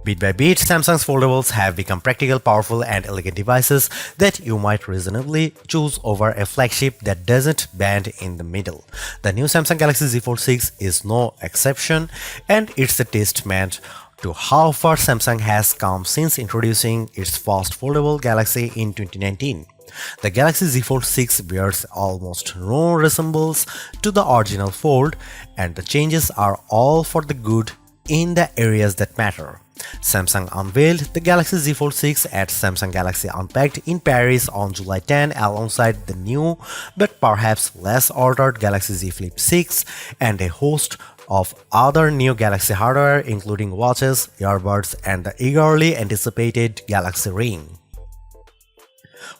Bit by bit, Samsung's foldables have become practical, powerful, and elegant devices that you might reasonably choose over a flagship that doesn't bend in the middle. The new Samsung Galaxy Z Fold 6 is no exception, and it's a testament to how far Samsung has come since introducing its first foldable Galaxy in 2019. The Galaxy Z Fold 6 bears almost no resemblance to the original Fold, and the changes are all for the good in the areas that matter. Samsung unveiled the Galaxy Z Fold 6 at Samsung Galaxy Unpacked in Paris on July 10 alongside the new but perhaps less ordered Galaxy Z Flip 6 and a host of other new Galaxy hardware including watches, earbuds, and the eagerly anticipated Galaxy Ring.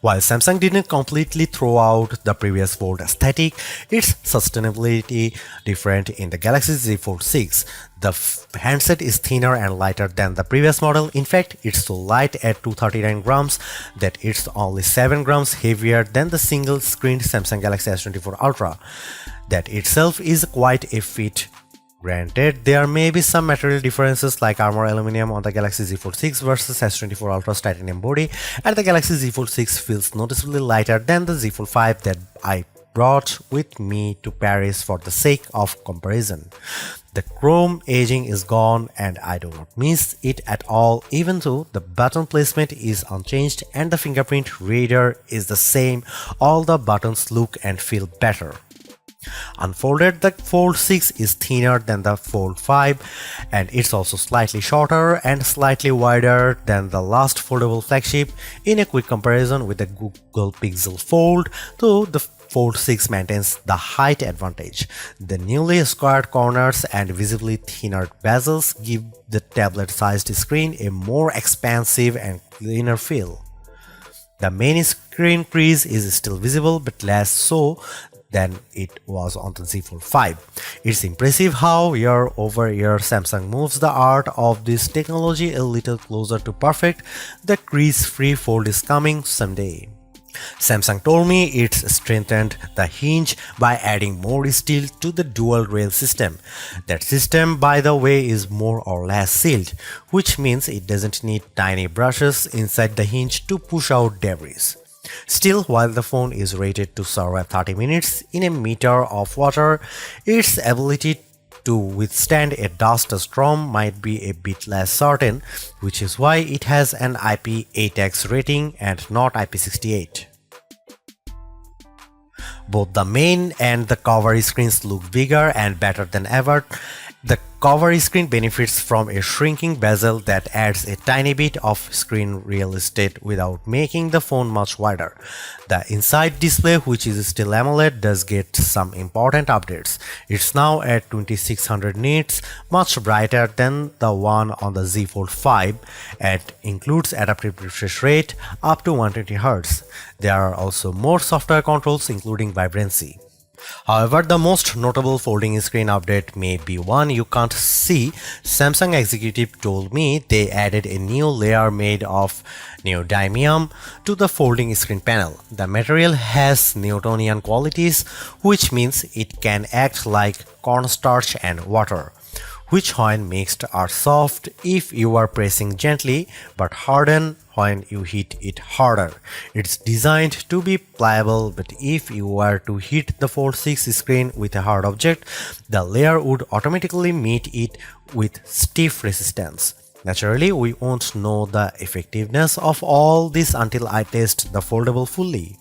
While Samsung didn't completely throw out the previous Fold aesthetic, its sustainability different in the Galaxy Z Fold 6. The handset is thinner and lighter than the previous model. In fact, it's so light at 239 grams that it's only 7 grams heavier than the single-screened Samsung Galaxy S24 Ultra. That itself is quite a feat. Granted, there may be some material differences like armor aluminum on the Galaxy Z Fold 6 versus S24 Ultra's titanium body, and the Galaxy Z Fold 6 feels noticeably lighter than the Z Fold 5 that I brought with me to Paris for the sake of comparison. The chrome edging is gone and I do not miss it at all, even though the button placement is unchanged and the fingerprint reader is the same. All the buttons look and feel better. Unfolded, the Fold 6 is thinner than the Fold 5 and it's also slightly shorter and slightly wider than the last foldable flagship. In a quick comparison with the Google Pixel Fold, though the Fold 6 maintains the height advantage. The newly squared corners and visibly thinner bezels give the tablet-sized screen a more expansive and cleaner feel. The main screen crease is still visible but less so than it was on the Z Fold 5. It's impressive how year-over-year Samsung moves the art of this technology a little closer to perfect. The crease-free Fold is coming someday. Samsung told me it's strengthened the hinge by adding more steel to the dual rail system. That system, by the way, is more or less sealed, which means it doesn't need tiny brushes inside the hinge to push out debris. Still, while the phone is rated to survive 30 minutes in a meter of water, its ability to withstand a dust storm might be a bit less certain, which is why it has an IP8X rating and not IP68. Both the main and the cover screens look bigger and better than ever. The cover screen benefits from a shrinking bezel that adds a tiny bit of screen real estate without making the phone much wider. The inside display, which is still AMOLED, does get some important updates. It's now at 2600 nits, much brighter than the one on the Z Fold 5, and includes adaptive refresh rate up to 120Hz. There are also more software controls including vibrancy. However, the most notable folding screen update may be one you can't see. Samsung executive told me they added a new layer made of neodymium to the folding screen panel. The material has Newtonian qualities, which means it can act like cornstarch and water, which when mixed are soft if you are pressing gently but harden when you hit it harder. It's designed to be pliable, but if you were to hit the Fold 6 screen with a hard object, the layer would automatically meet it with stiff resistance. Naturally, we won't know the effectiveness of all this until I test the foldable fully.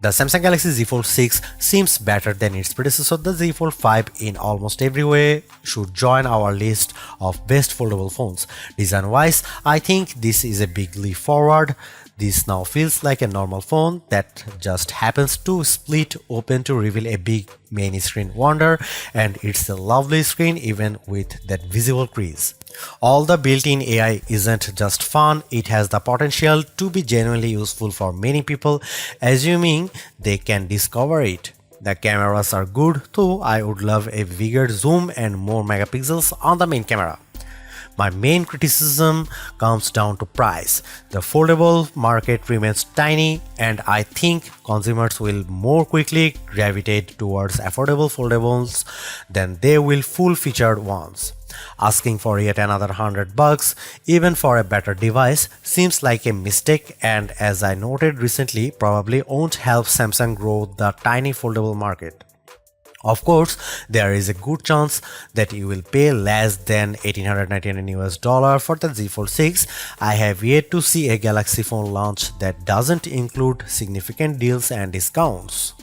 The Samsung Galaxy Z Fold 6 seems better than its predecessor, the Z Fold 5, in almost every way. Should join our list of best foldable phones. Design-wise, I think this is a big leap forward. This now feels like a normal phone that just happens to split open to reveal a big main screen wonder, and it's a lovely screen even with that visible crease. All the built-in AI isn't just fun, it has the potential to be genuinely useful for many people, assuming they can discover it. The cameras are good, though I would love a bigger zoom and more megapixels on the main camera. My main criticism comes down to price. The foldable market remains tiny, and I think consumers will more quickly gravitate towards affordable foldables than they will full-featured ones. Asking for yet another $100, even for a better device, seems like a mistake, and as I noted recently, probably won't help Samsung grow the tiny foldable market. Of course, there is a good chance that you will pay less than $1,899 for the Z Fold 6. I have yet to see a Galaxy phone launch that doesn't include significant deals and discounts.